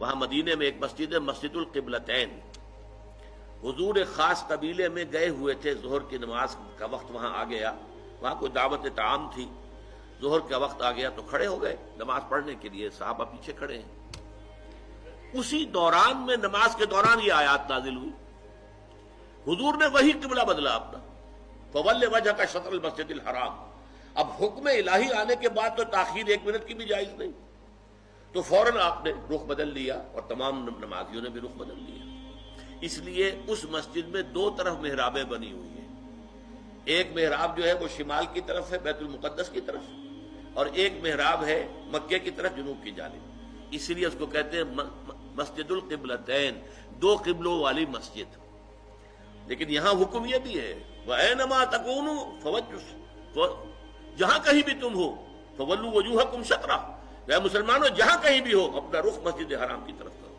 وہاں مدینے میں ایک مسجد ہے مسجد القبلتین. حضور ایک خاص قبیلے میں گئے ہوئے تھے، ظہر کی نماز کا وقت وہاں آ گیا، وہاں کوئی دعوت طعام تھی، ظہر کا وقت آ گیا تو کھڑے ہو گئے نماز پڑھنے کے لیے، صحابہ پیچھے کھڑے ہیں. اسی دوران میں نماز کے دوران یہ آیات نازل ہوئی. حضور نے وہی قبلہ بدلا اپنا، فول وجہک شطر المسجد الحرام. اب حکم الہی آنے کے بعد تو تاخیر 1 منٹ کی بھی جائز نہیں، تو فوراً آپ نے رخ بدل لیا اور تمام نمازیوں نے بھی رخ بدل لیا. اس لیے اس مسجد میں 2 طرف محرابیں بنی ہوئی ہیں. ایک محراب جو ہے وہ شمال کی طرف ہے بیت المقدس کی طرف، اور ایک محراب ہے مکے کی طرف جنوب کی جانب. اس لیے اس کو کہتے ہیں مسجد القبلتین، 2 قبلوں والی مسجد. لیکن یہاں حکم یہ بھی ہے وَأَيْنَمَا تَكُونُوا فَوَجُّ، جہاں کہیں بھی تم ہو فَوَلُّوا وُجُوهَكُمْ شَطْرَهُ، اے مسلمانوں جہاں کہیں بھی ہو اپنا رخ مسجد حرام کی طرف کرو.